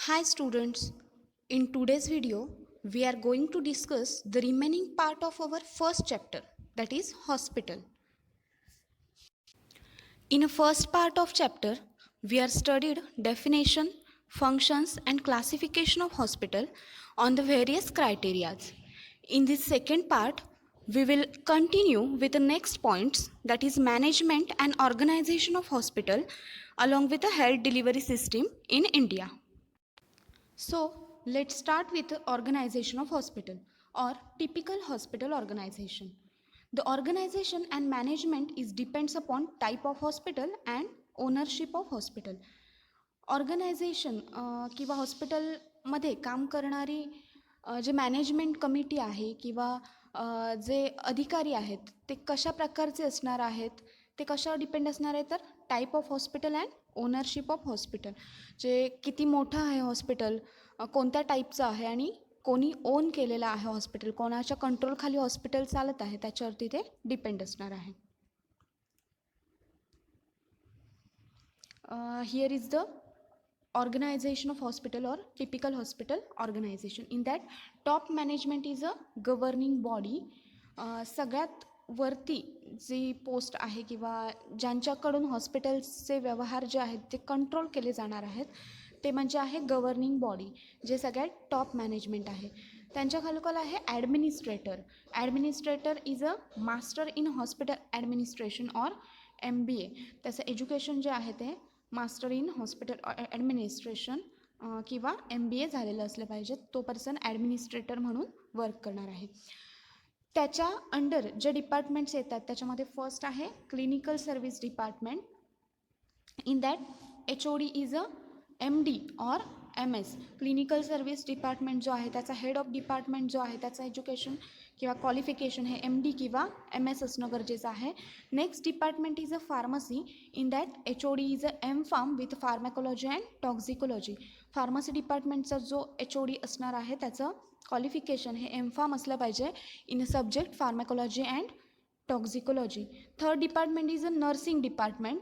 Hi students, in today's video we are going to discuss the remaining part of our first chapter, that is hospital. In a first part of chapter we are studied definition, functions and classification of hospital on the various criterias. In this second part we will continue with the next points, that is management and organization of hospital along with the health delivery system in India. So let's start with the organization of hospital or typical hospital organization. The organization and management is depends upon type of hospital and ownership of hospital. Organization किंवा हॉस्पिटलमध्ये काम करणारी जे management committee आहे किंवा जे अधिकारी आहेत ते कशा प्रकारचे असणार आहेत, ते कशावर डिपेंड असणार आहे, तर type of hospital and ownership of hospital. जे किती मोठं आहे हॉस्पिटल, कोणत्या टाईपचं आहे आणि कोणी ओन केलेलं आहे हॉस्पिटल, कोणाच्या कंट्रोलखाली हॉस्पिटल चालत आहे, त्याच्यावरती ते डिपेंड असणार आहे. Here is the organization of hospital or typical hospital organization. In that top management is a governing body. सगळ्यात वरती जी पोस्ट आहे किंवा ज्यांच्याकडून हॉस्पिटल्सचे व्यवहार जे आहेत ते कंट्रोल केले जाणार आहेत ते म्हणजे आहे गव्हर्निंग बॉडी, जे सगळ्यात टॉप मॅनेजमेंट आहे. त्यांच्या खालोखाल आहे administrator. Administrator is a master in hospital administration or MBA. त्याचं एज्युकेशन जे आहे ते मास्टर इन हॉस्पिटल ॲडमिनिस्ट्रेशन किंवा MBA झालेलं असलं पाहिजे. तो पर्सन ॲडमिनिस्ट्रेटर म्हणून वर्क करणार आहे. त्याच्या अंडर जे डिपार्टमेंट्स येतात त्याच्यामध्ये फर्स्ट आहे clinical service department. In that HOD is a MD or MS. Clinical service department जो आहे त्याचा हेड ऑफ डिपार्टमेंट जो आहे त्याचं एज्युकेशन किंवा क्वालिफिकेशन हे MD किंवा MS असणं गरजेचं आहे. Next department is a pharmacy. In that HOD is a MPharm with pharmacology and toxicology. Pharmacy डिपार्टमेंटचा जो HOD असणार आहे त्याचं क्वालिफिकेशन हे MPharm असलं पाहिजे in a subject pharmacology and toxicology. Third department is a nursing department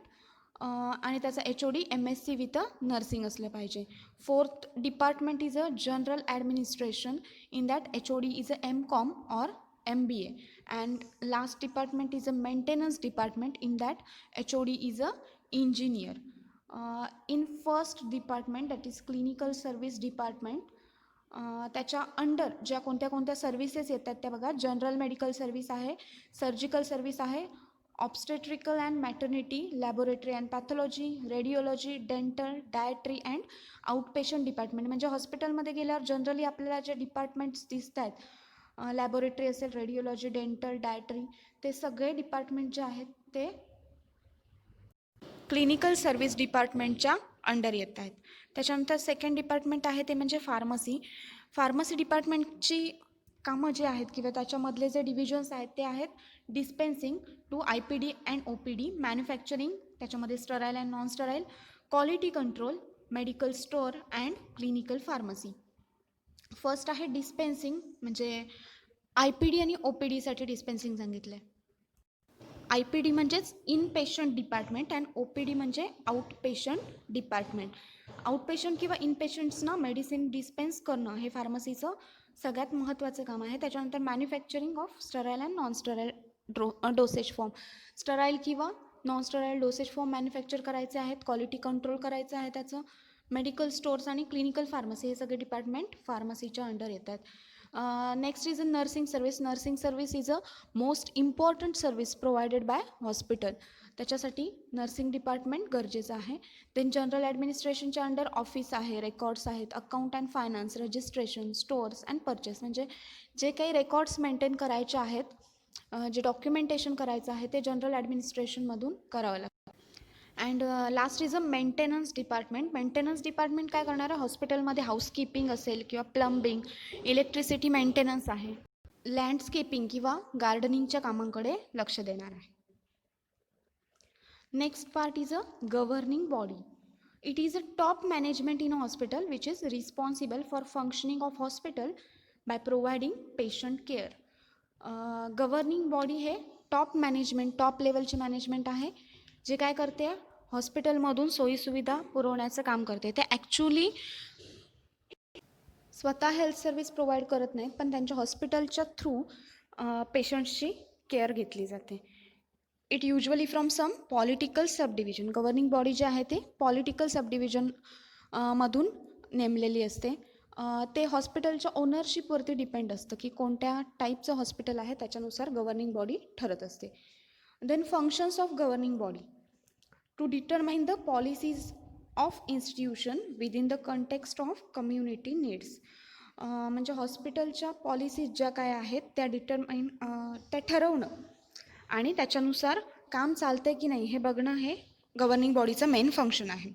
आणि त्याचा HOD MSc with a nursing असलं पाहिजे. Fourth department is a general administration. In that HOD is a MCom or MBA. And last department is a maintenance department. In that HOD is a engineer. In first department that is clinical service department. त्याच्या under ज्या कोणत्या कोणत्या services येतात त्या बघा. General medical service आहे, surgical service आहे, obstetrical and maternity, laboratory and pathology, radiology, dental, dietary and outpatient department. म्हणजे हॉस्पिटलमध्ये गेल्यावर जनरली आपल्याला जे डिपार्टमेंट्स दिसत आहेत, लॅबोरेटरी असेल, रेडिओलॉजी, डेंटल, डायट्री, ते सगळे डिपार्टमेंट जे आहेत ते क्लिनिकल सर्व्हिस डिपार्टमेंटच्या अंडर येत आहेत. त्याच्यानंतर सेकंड डिपार्टमेंट आहे ते म्हणजे फार्मसी. फार्मसी डिपार्टमेंटची कामं जे आहेत किंवा त्याच्यामधले जे डिव्हिजन्स आहेत ते आहेत dispensing to IPD and OPD, manufacturing, त्याच्यामध्ये sterile and non sterile, quality control, medical store and clinical pharmacy. First आहे डिस्पेन्सिंग, म्हणजे IPD आणि OPDसाठी डिस्पेन्सिंग सांगितलं आहे. IPD म्हणजेच in patient department and OPD म्हणजे आउट पेशंट डिपार्टमेंट. आउटपेशंट किंवा इनपेशंट्सना मेडिसिन डिस्पेन्स करणं हे फार्मसीचं सगळ्यात महत्त्वाचं काम आहे. त्याच्यानंतर manufacturing of sterile and non sterile dosage form. Sterile किंवा non sterile dosage form manufacture करायचे आहेत, क्वालिटी कंट्रोल करायचं आहे त्याचं. मेडिकल स्टोअर्स आणि क्लिनिकल फार्मसी हे सगळे डिपार्टमेंट फार्मसीच्या अंडर येतात. Next is a nursing service. Nursing service is a most important service provided by hospital. त्याच्यासाठी नर्सिंग डिपार्टमेंट गरजेचं आहे. देन जनरल ॲडमिनिस्ट्रेशनच्या अंडर ऑफिस आहे, रेकॉर्ड्स आहेत, account and finance, registration, stores and purchase. म्हणजे जे काही रेकॉर्ड्स मेंटेन करायचे आहेत, जे डॉक्युमेंटेशन करायचं आहे ते जनरल ॲडमिनिस्ट्रेशनमधून करावं लागतं. And last is a maintenance department. Maintenance department काय करणार आहे, हॉस्पिटलमध्ये हाऊसकीपिंग असेल किंवा प्लंबिंग, इलेक्ट्रिसिटी मेंटेनन्स आहे, लँडस्केपिंग किंवा गार्डनिंगच्या कामांकडे लक्ष देणार आहे. Next part is a governing body. It is a top management in a hospital which is responsible for functioning of hospital by providing patient care. Governing body हे top management, top लेवलची management आहे, जे काय करते, हॉस्पिटलमधून सोयीसुविधा पुरवण्याचं काम करते. ते ॲक्च्युली स्वतः हेल्थ सर्व्हिस प्रोव्हाइड करत नाहीत, पण त्यांच्या हॉस्पिटलच्या थ्रू पेशंट्सची केअर घेतली जाते. It usually from some political sub division. Governing body जे आहे ते पॉलिटिकल सब डिव्हिजन मधून नेमलेली असते. ते हॉस्पिटलच्या ओनरशिपवरती डिपेंड असतं की कोणत्या टाईपचं हॉस्पिटल आहे, त्याच्यानुसार गव्हर्निंग बॉडी ठरत असते. Then functions of governing body to determine the policies of institution within the context of community needs. म्हणजे हॉस्पिटलच्या पॉलिसीज ज्या काय आहेत त्या ठरवणं आणि त्याच्यानुसार काम चालतंय की नाही हे बघणं हे गव्हर्निंग बॉडीचं मेन फंक्शन आहे.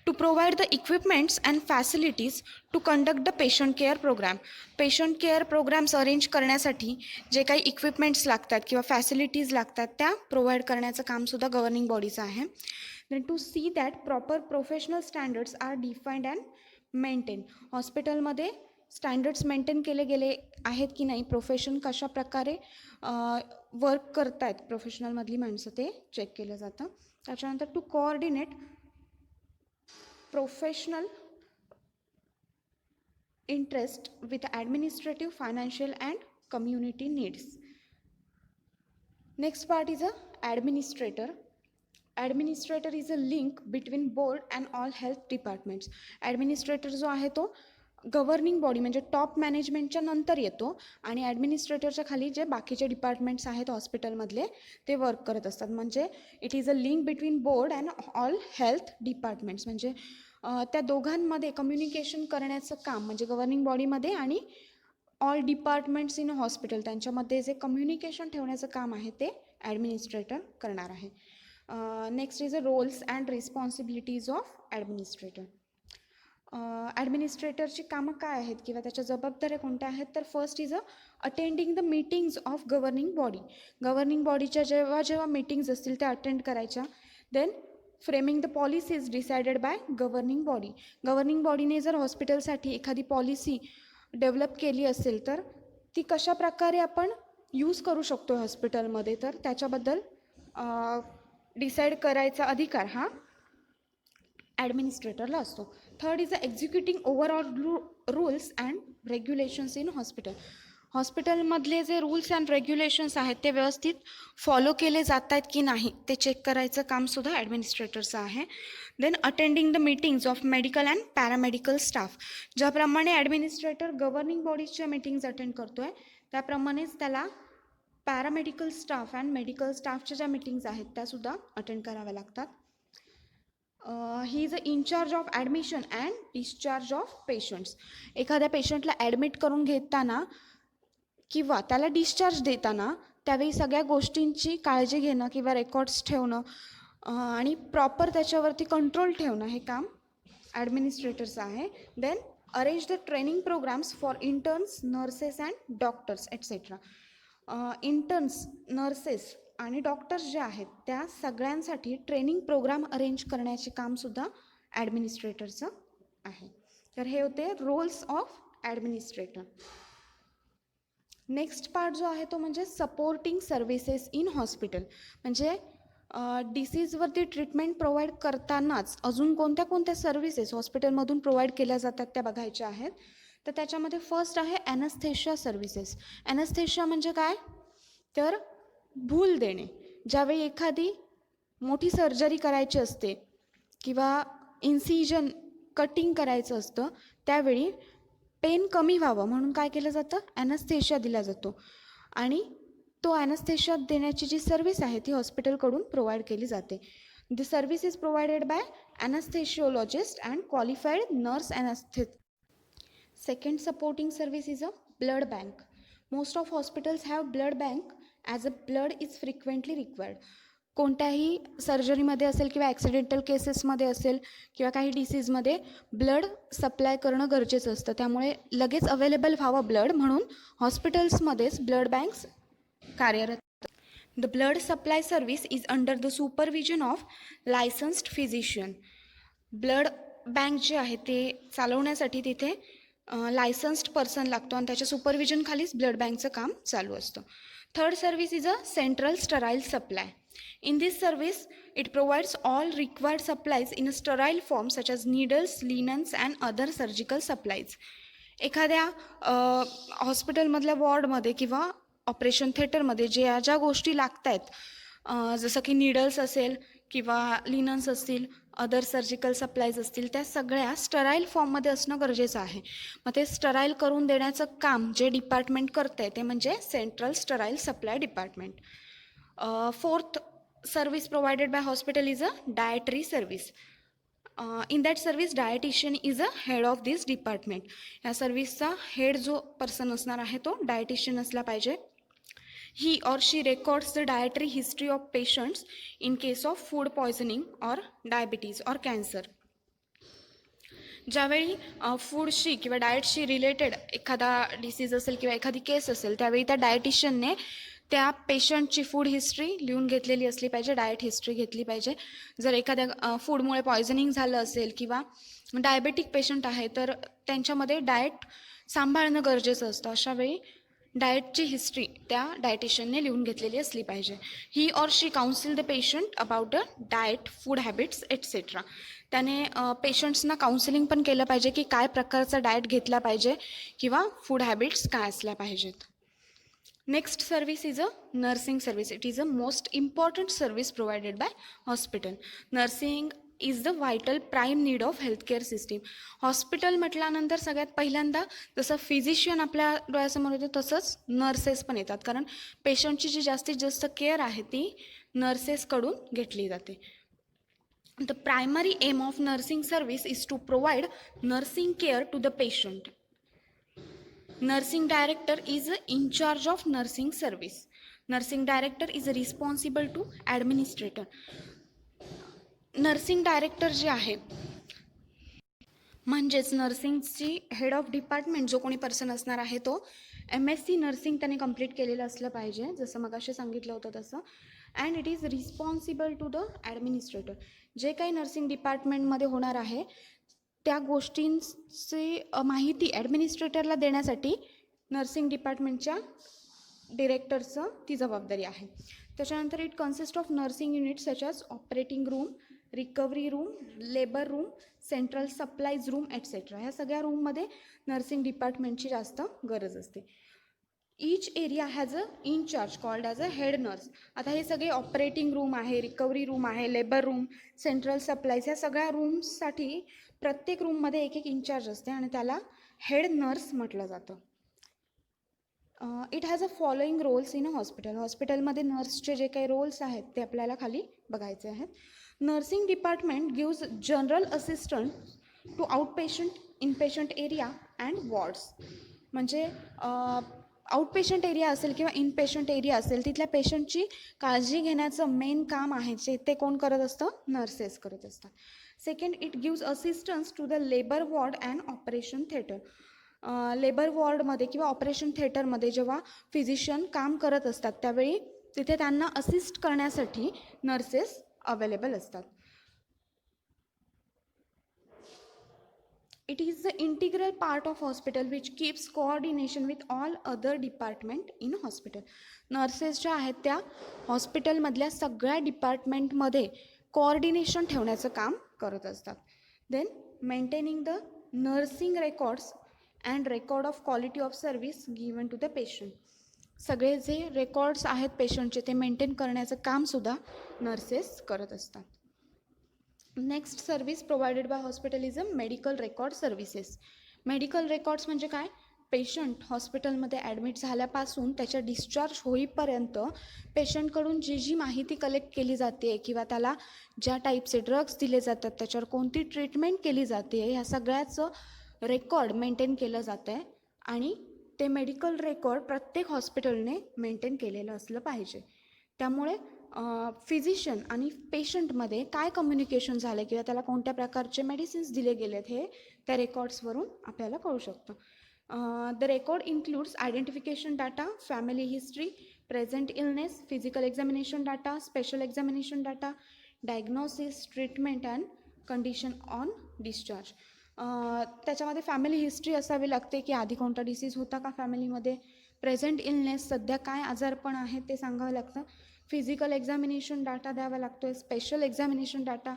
To provide the equipments and facilities to conduct the patient care program. Patient care programs arrange करण्यासाठी जे काही इक्विपमेंट्स लागतात किंवा फॅसिलिटीज लागतात त्या प्रोव्हाइड करण्याचं कामसुद्धा गव्हर्निंग बॉडीचं आहे. Then to see that proper professional standards are defined and maintain. हॉस्पिटलमध्ये स्टँडर्ड्स मेंटेन केले गेले आहेत की नाही, प्रोफेशन कशा प्रकारे वर्क करतायत प्रोफेशनलमधली माणसं ते चेक केलं जातं. त्याच्यानंतर to coordinate professional interest with administrative, financial and community needs. Next part is a administrator. Administrator is a link between board and all health departments. Administrator जो आहे तो गव्हर्निंग बॉडी म्हणजे टॉप मॅनेजमेंटच्या नंतर येतो आणि ॲडमिनिस्ट्रेटरच्या खाली जे बाकीचे डिपार्टमेंट्स आहेत हॉस्पिटलमधले ते वर्क करत असतात. म्हणजे it is a link between board and all health departments. म्हणजे त्या दोघांमध्ये कम्युनिकेशन करण्याचं काम म्हणजे गव्हर्निंग बॉडीमध्ये आणि ऑल डिपार्टमेंट्स इन हॉस्पिटल त्यांच्यामध्ये जे कम्युनिकेशन ठेवण्याचं काम आहे ते ॲडमिनिस्ट्रेटर करणार आहे. Next is a roles and responsibilities of administrator. ॲडमिनिस्ट्रेटरची कामं काय आहेत किंवा त्याच्या जबाबदाऱ्या कोणत्या आहेत, तर first is a attending the meetings of governing body. Governing बॉडीच्या जेव्हा मीटिंग्स असतील त्या अटेंड करायच्या. Then framing the policies decided by governing body. Governing बॉडीने जर हॉस्पिटलसाठी एखादी पॉलिसी डेव्हलप केली असेल तर ती कशा प्रकारे आपण यूज करू शकतो हॉस्पिटलमध्ये, तर त्याच्याबद्दल डिसाईड करायचा अधिकार हा ॲडमिनिस्ट्रेटरला असतो. Third is a executing overall rules and regulations in hospital. हॉस्पिटलमधले जे रूल्स अँड रेग्युलेशन्स आहेत ते व्यवस्थित फॉलो केले जात आहेत की नाही ते चेक करायचं कामसुद्धा ॲडमिनिस्ट्रेटरचं आहे. Then attending the meetings of medical and paramedical staff. ज्याप्रमाणे ॲडमिनिस्ट्रेटर गव्हर्निंग बॉडीजच्या मीटिंग्स अटेंड करतो आहे त्याप्रमाणेच त्याला पॅरामेडिकल स्टाफ अँड मेडिकल स्टाफच्या ज्या मीटिंग्स आहेत त्यासुद्धा अटेंड कराव्या लागतात. He is a incharge of admission and discharge of patients. एखाद्या पेशंटला ॲडमिट करून घेताना किंवा त्याला डिस्चार्ज देताना त्यावेळी सगळ्या गोष्टींची काळजी घेणं किंवा रेकॉर्ड्स ठेवणं आणि प्रॉपर त्याच्यावरती कंट्रोल ठेवणं हे काम ॲडमिनिस्ट्रेटरचं आहे. Then arrange the training programs for interns, nurses and doctors etcetera. Interns, nurses आणि डॉक्टर्स जे आहेत त्या सगळ्यांसाठी ट्रेनिंग प्रोग्राम अरेंज करण्याचे कामसुद्धा ॲडमिनिस्ट्रेटरचं आहे. तर हे होते roles of administrator. Next part जो आहे तो म्हणजे सपोर्टिंग सर्व्हिसेस इन हॉस्पिटल. म्हणजे डिसीजवरती ट्रीटमेंट प्रोव्हाइड करतानाच अजून कोणत्या कोणत्या सर्व्हिसेस हॉस्पिटलमधून प्रोव्हाइड केल्या जातात त्या बघायच्या आहेत. तर त्याच्यामध्ये फर्स्ट आहे ॲनेस्थेशिया सर्व्हिसेस. ॲनेस्थेशिया म्हणजे काय, तर भूल देणे. ज्यावेळी एखादी मोठी सर्जरी करायची असते किंवा इन्सिजन कटिंग करायचं असतं त्यावेळी पेन कमी व्हावं म्हणून काय केलं जातं, ॲनेस्थेशिया दिला जातो. आणि तो ॲनेस्थेशिया देण्याची जी सर्व्हिस आहे ती हॉस्पिटलकडून प्रोव्हाइड केली जाते. The service is provided by anaesthesiologist and qualified nurse anaesthetist. Second supporting service is a blood bank. Most of hospitals have blood bank as a blood is frequently required. कोणत्याही सर्जरीमध्ये असेल किंवा accidental केसेसमध्ये असेल किंवा काही डिसीजमध्ये ब्लड सप्लाय करणं गरजेचं असतं. त्यामुळे लगेच अवेलेबल व्हावं ब्लड म्हणून हॉस्पिटल्समध्येच ब्लड बँक्स कार्यरत. The blood supply service is under the supervision of licensed physician. Blood bank जे आहे ते चालवण्यासाठी तिथे लायसन्स्ड पर्सन लागतो आणि त्याच्या सुपरविजनखालीच ब्लड बँकचं काम चालू असतं. Third service is a central sterile supply. In this service, it provides all required supplies in a sterile form such as needles, linens and other surgical supplies. एखाद्या हॉस्पिटलमधल्या वॉर्डमध्ये किंवा ऑपरेशन थिएटरमध्ये ज्या गोष्टी लागत आहेत, जसं की नीडल्स असेल किंवा लिनन्स असतील, अदर सर्जिकल सप्लाईज असतील, त्या सगळ्या स्टराईल फॉर्ममध्ये असणं गरजेचं आहे. मग ते स्टराईल करून देण्याचं काम जे डिपार्टमेंट करतं आहे ते म्हणजे central sterile supply department. Fourth service provided bye hospital is a dietary service. In that service dietitian is a head of this department. या सर्व्हिसचा हेड जो पर्सन असणार आहे तो डायटिशियन असला पाहिजे. He or she records the dietary history of patients in case of food poisoning or diabetes or cancer. ज्यावेळी फूडशी किंवा डाएटशी रिलेटेड एखादा डिसीज असेल किंवा एखादी केस असेल त्यावेळी त्या डायटिशियनने त्या पेशंटची फूड हिस्ट्री लिहून घेतलेली असली पाहिजे, डाएट हिस्ट्री घेतली पाहिजे. जर एखाद्या फूडमुळे पॉयझनिंग झालं असेल किंवा डायबेटिक पेशंट आहे तर त्यांच्यामध्ये डाएट सांभाळणं गरजेचं असतं. अशावेळी डाएटची हिस्ट्री त्या डायटिशियनने लिहून घेतलेली असली पाहिजे. He or she counsel the patient about the diet, food habits etcetera. त्याने पेशंट्सना काउन्सिलिंग पण केलं पाहिजे की काय प्रकारचा डाएट घेतला पाहिजे किंवा फूड हॅबिट्स काय असल्या पाहिजेत. Next service is a nursing service. It is a most important service provided bye hospital. Nursing is the vital prime need of healthcare system. Hospital म्हटल्यानंतर सगळ्यात पहिल्यांदा जसं फिजिशियन आपल्या डोळ्यासमोर येतो तसंच नर्सेस पण येतात, कारण पेशंटची जी जास्तीत जास्त केअर आहे ती नर्सेसकडून घेतली जाते. The primary aim of nursing service is to provide nursing care to the patient. Nursing director is in charge of nursing service. Nursing director is responsible to administrator. Nursing director जे आहे म्हणजेच नर्सिंगची head of department जो कोणी person असणार आहे तो MSc nursing त्याने complete केलेलं असलं पाहिजे, जसं मगाशी सांगितलं होतं तसं. And it is responsible to the administrator. जे काही नर्सिंग डिपार्टमेंटमध्ये होणार आहे त्या गोष्टींची माहिती ॲडमिनिस्ट्रेटरला देण्यासाठी नर्सिंग डिपार्टमेंटच्या डिरेक्टरचं ती जबाबदारी आहे. त्याच्यानंतर it consist of nursing unit such as operating room, recovery room, labour room, central supplies room etcetera. ह्या सगळ्या रूममध्ये नर्सिंग डिपार्टमेंटची जास्त गरज असते. Each area has a incharge called as a head nurse. आता हे सगळे ऑपरेटिंग रूम आहे, रिकव्हरी रूम आहे, लेबर रूम, सेंट्रल सप्लाईज, ह्या सगळ्या रूम्ससाठी प्रत्येक रूममध्ये एक एक इन्चार्ज असते आणि त्याला हेड नर्स म्हटलं जातं. It has a following roles in a hospital. हॉस्पिटलमध्ये नर्सचे जे काही रोल्स आहेत ते आपल्याला खाली बघायचे आहेत. Nursing department gives general assistant to outpatient, inpatient area and wards. म्हणजे आउटपेशंट एरिया असेल किंवा इनपेशंट एरिया असेल तिथल्या पेशंटची काळजी घेण्याचं मेन काम आहे जे ते कोण करत असतं, नर्सेस करत असतात. Second, it gives assistance to the labour ward and operation theatre. Labour वॉर्डमध्ये किंवा ऑपरेशन थिएटरमध्ये जेव्हा फिजिशियन काम करत असतात त्यावेळी तिथे त्यांना असिस्ट करण्यासाठी नर्सेस अवेलेबल असतात. It is the integral part of hospital which keeps coordination with all other department in hospital. Nurses ज्या आहेत त्या हॉस्पिटलमधल्या सगळ्या डिपार्टमेंटमध्ये कोऑर्डिनेशन ठेवण्याचं काम करत असतात. Then maintaining the nursing records and record of quality of service given to the patient. सगळे जे रेकॉर्ड्स आहेत पेशंटचे ते मेंटेन करण्याचं कामसुद्धा नर्सेस करत असतात. Next service provided bye hospital is a medical record services. Medical records म्हणजे काय, पेशंट हॉस्पिटलमध्ये ॲडमिट झाल्यापासून त्याच्या डिस्चार्ज होईपर्यंत पेशंटकडून जी माहिती कलेक्ट केली जाते किंवा त्याला ज्या टाईपचे ड्रग्स दिले जातात, त्याच्यावर कोणती ट्रीटमेंट केली जाते, ह्या सगळ्याचं रेकॉर्ड मेंटेन केलं जातं आहे आणि ते मेडिकल रेकॉर्ड प्रत्येक हॉस्पिटलने मेंटेन केलेलं असलं पाहिजे. त्यामुळे फिजिशियन आणि पेशंटमध्ये काय कम्युनिकेशन झालं किंवा त्याला कोणत्या प्रकारचे मेडिसिन्स दिले गेलेत हे त्या रेकॉर्ड्सवरून आपल्याला कळू शकतं. The record includes identification data, family history, present illness, physical examination data, special examination data, diagnosis, treatment and condition on discharge. त्याच्यामध्ये फॅमिली हिस्ट्री असावी लागते की आधी कोणता डिसीज होता का फॅमिलीमध्ये, प्रेझेंट इलनेस सध्या काय आजारपण आहे ते सांगावं लागतं, फिजिकल एक्झामिनेशन डाटा द्यावा लागतो आहे, special examination data.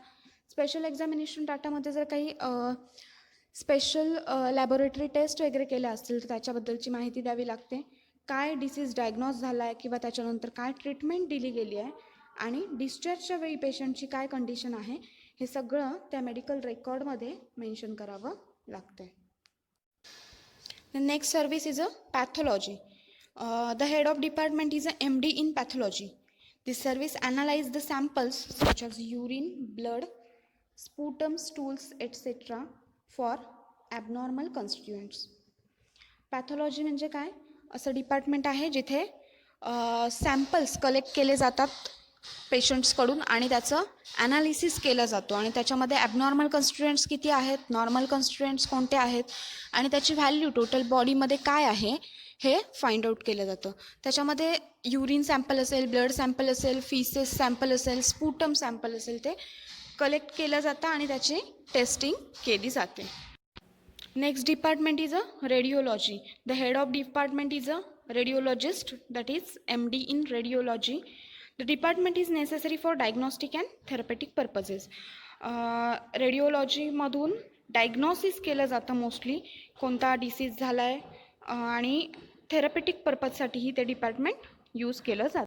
Special examination डाटामध्ये जर काही स्पेशल लॅबोरेटरी टेस्ट वगैरे केल्या असतील तर त्याच्याबद्दलची माहिती द्यावी लागते. काय डिसीज डायग्नोज झाला आहे किंवा त्याच्यानंतर काय ट्रीटमेंट दिली गेली आहे आणि डिस्चार्जच्या वेळी पेशंटची काय कंडिशन आहे हे सगळं त्या मेडिकल रेकॉर्डमध्ये मेन्शन करावं लागते. The next service is a pathology. The head of department is a MD in pathology. This service analyzes the samples such as urine, blood, sputum, stools, etc. for abnormal constituents. Pathology म्हणजे काय? असं department आहे जिथे samples collect केले जातात पेशंट्सकडून आणि त्याचं analysis केलं जातो आणि त्याच्यामध्ये ॲबनॉर्मल कन्स्टिट्युएंट्स किती आहेत, नॉर्मल कन्स्टिट्युएंट्स कोणते आहेत आणि त्याची व्हॅल्यू टोटल बॉडीमध्ये काय आहे हे फाइंड आउट केलं जातं. त्याच्यामध्ये युरिन सॅम्पल असेल, ब्लड सॅम्पल असेल, फिसेस सॅम्पल असेल, स्पुटम सॅम्पल असेल ते कलेक्ट केलं जातं आणि त्याची टेस्टिंग केली जाते. Next department is a radiology. The head of department is a radiologist, that is MD in radiology. The department is necessary for diagnostic and therapeutic purposes. रेडिओलॉजीमधून डायग्नोसिस केलं जातं मोस्टली कोणता डिसीज झाला आहे आणि थेरपेटिक पर्पजसाठीही ते डिपार्टमेंट यूज केलं जातं.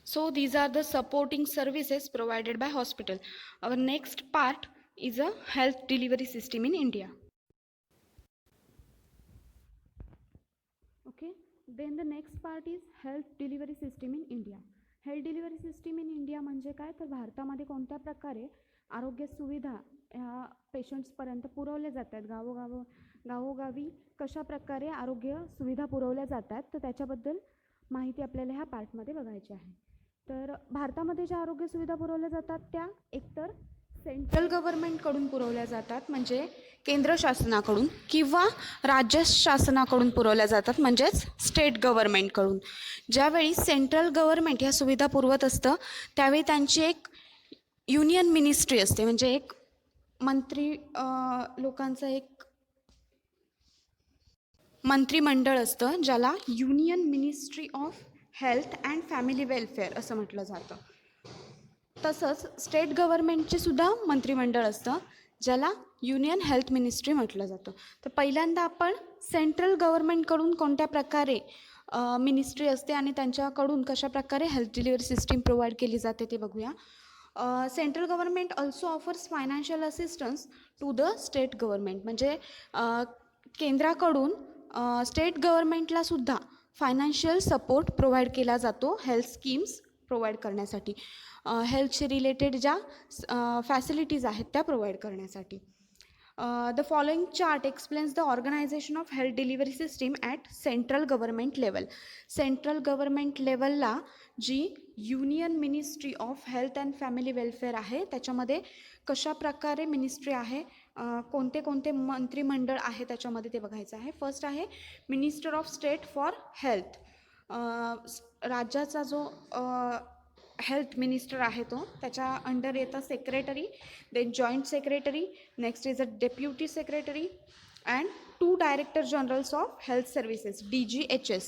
So these are the supporting services provided by hospital. Our next part is a health delivery system in India. Okay, then the next part is health delivery system in India. Health delivery system in India म्हणजे काय तर भारतामध्ये कोणत्या प्रकारे आरोग्य सुविधा ह्या पेशंट्सपर्यंत पुरवल्या जातात, गावोगावी कशा प्रकारे आरोग्य सुविधा पुरवल्या जातात तर त्याच्याबद्दल माहिती आपल्याला ह्या पार्टमध्ये बघायची आहे. तर भारतामध्ये ज्या आरोग्य सुविधा पुरवल्या जातात त्या एकतर सेंट्रल गव्हर्नमेंटकडून पुरवल्या जातात म्हणजे केंद्र शासनाकडून किंवा राज्य शासनाकडून पुरवल्या जातात म्हणजेच स्टेट गव्हर्नमेंटकडून. ज्यावेळी सेंट्रल गव्हर्नमेंट ह्या सुविधा पुरवत असतं त्यावेळी त्यांची एक युनियन मिनिस्ट्री असते म्हणजे एक मंत्री लोकांचं एक मंत्रिमंडळ असतं ज्याला union ministry of health and family welfare असं म्हटलं जातं. तसंच स्टेट गव्हर्नमेंटचे सुद्धा मंत्रिमंडळ असतं ज्याला युनियन हेल्थ मिनिस्ट्री म्हटलं जातं. तर पहिल्यांदा आपण सेंट्रल गव्हर्नमेंटकडून कोणत्या प्रकारे मिनिस्ट्री असते आणि त्यांच्याकडून कशा प्रकारे हेल्थ डिलिव्हरी सिस्टीम प्रोव्हाइड केली जाते ते बघूया. Central government also offers financial assistance to the state government म्हणजे केंद्राकडून स्टेट गव्हर्नमेंटला सुद्धा फायनान्शियल सपोर्ट प्रोव्हाइड केला जातो हेल्थ स्कीम्स प्रोव्हाइड करण्यासाठी, हेल्थशी रिलेटेड ज्या फॅसिलिटीज आहेत त्या प्रोव्हाइड करण्यासाठी. The following chart explains the organisation of health delivery system at central government level. Central government लेवलला जी union ministry of health and family welfare आहे त्याच्यामध्ये कशा प्रकारे मिनिस्ट्री आहे, कोणते कोणते मंत्रिमंडळ आहे त्याच्यामध्ये ते बघायचं आहे. फर्स्ट आहे minister of state for health. राज्याचा जो हेल्थ मिनिस्टर आहे तो त्याच्या अंडर येतं secretary, then joint secretary, next is a deputy secretary and 2 director generals of health services DGHS.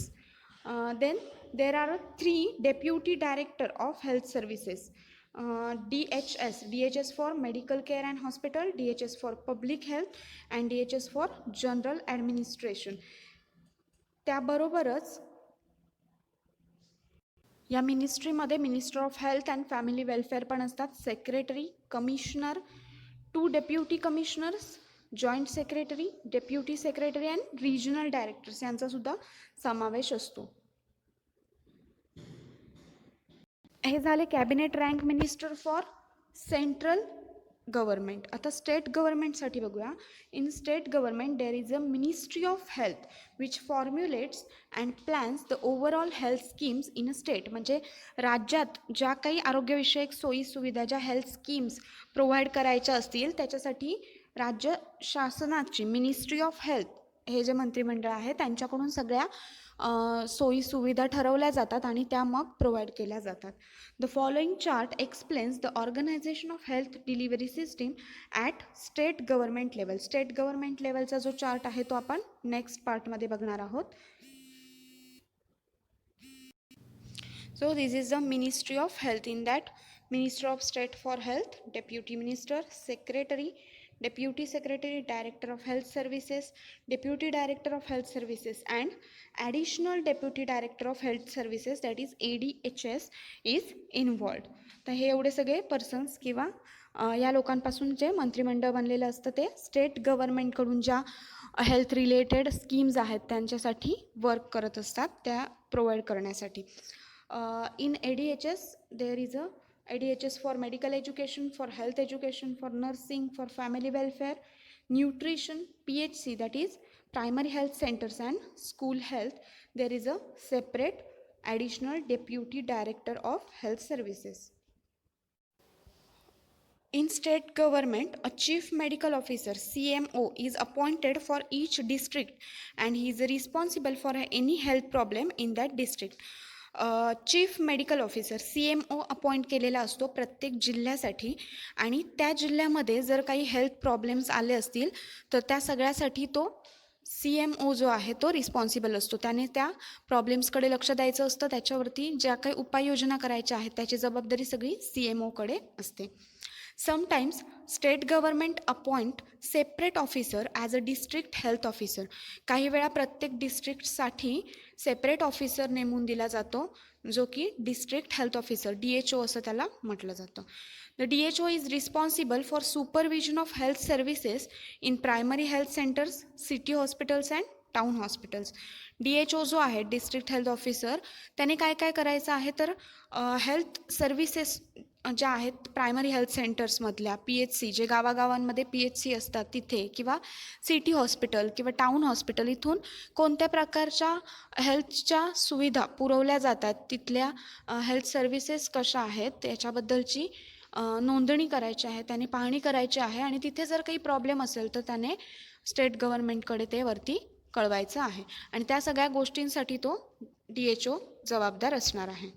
Then there are 3 deputy director of health services DHS for medical care and hospital, DHS for public health and DHS for general administration. त्याबरोबरच या मिनिस्ट्रीमध्ये minister of health and family welfare पण असतात, secretary, commissioner, 2 deputy commissioners, joint secretary, deputy secretary and regional directors यांचासुद्धा समावेश असतो. हे झाले cabinet rank minister for central government. आता स्टेट गव्हर्नमेंटसाठी बघूया. In state government there is a ministry of health which formulates and plans the overall health schemes in a state. म्हणजे राज्यात ज्या काही आरोग्यविषयक सोयी सुविधा ज्या हेल्थ स्कीम्स प्रोव्हाइड करायच्या असतील त्याच्यासाठी राज्य शासनाची मिनिस्ट्री ऑफ हेल्थ हे जे मंत्रिमंडळ आहे त्यांच्याकडून सगळ्या सोयी सुविधा ठरवल्या जातात आणि त्या मग प्रोव्हाइड केल्या जातात. The following chart explains the organisation of health delivery system at state government level. State government लेवलचा जो चार्ट आहे तो आपण नेक्स्ट पार्टमध्ये बघणार आहोत. So this is the Ministry of Health. In that, Minister of State for Health, Deputy Minister, Secretary, Deputy Secretary, Director of Health Services, Deputy Director of Health Services, and Additional Deputy Director of Health Services, that is ADHS, is involved. तर हे एवढे सगळे persons किंवा या लोकांपासून जे मंत्रिमंडळ बनलेलं असतं ते स्टेट गव्हर्नमेंटकडून ज्या हेल्थ रिलेटेड स्कीम्स आहेत त्यांच्यासाठी वर्क करत असतात, त्या प्रोव्हाइड करण्यासाठी. In ADHS there is a ADHS for medical education, for health education, for nursing, for family welfare, nutrition, PHC, that is primary health centers, and school health. There is a separate additional deputy director of health services. In state government, a chief medical officer CMO is appointed for each district, and he is responsible for any health problem in that district. Chief medical officer CMO appoint केलेला असतो प्रत्येक जिल्ह्यासाठी, आणि त्या जिल्ह्यामध्ये जर काही health problems आले असतील तर त्या सगळ्यासाठी तो CMO जो आहे तो रिस्पॉन्सिबल असतो. त्याने त्या प्रॉब्लेम्सकडे लक्ष द्यायचं असतं, त्याच्यावरती ज्या काही उपाययोजना करायच्या आहेत त्याची जबाबदारी सगळी CMOकडे असते. Sometimes state government appoint separate officer as a district health officer. काही वेळा प्रत्येक डिस्ट्रिक्टसाठी सेपरेट ऑफिसर नेमून दिला जातो, जो की डिस्ट्रिक्ट हेल्थ ऑफिसर DHO असं त्याला म्हटलं जातं. The DHO is responsible for supervision of health services in primary health centers, city hospitals and town hospitals. DHO जो आहे डिस्ट्रिक्ट हेल्थ ऑफिसर, त्याने काय काय करायचं आहे तर हेल्थ सर्व्हिसेस ज्या आहेत प्रायमरी हेल्थ सेंटर्समधल्या PHC, जे गावागावांमध्ये PHC असतात तिथे, किंवा सिटी हॉस्पिटल किंवा टाउन हॉस्पिटल, इथून कोणत्या प्रकारच्या हेल्थच्या सुविधा पुरवल्या जातात, तिथल्या हेल्थ सर्व्हिसेस कशा आहेत त्याच्याबद्दलची नोंदणी करायची आहे, त्याने पाहणी करायची आहे, आणि तिथे जर काही प्रॉब्लेम असेल तर त्याने स्टेट गव्हर्नमेंटकडे ते वरती कळवायचं आहे, आणि त्या सगळ्या गोष्टींसाठी तो DHO जबाबदार असणार आहे.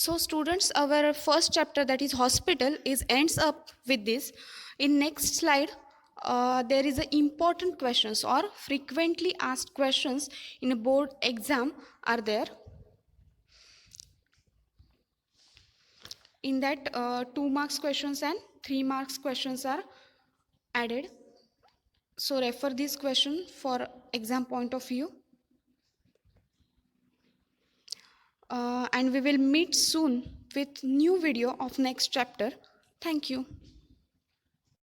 So students, our first chapter, that is hospital, is ends up with this. In next slide, there is a important questions or frequently asked questions in a board exam are there. In that 2 marks questions and 3 marks questions are added. So refer this question for exam point of view. And we will meet soon with new video of next chapter. Thank you.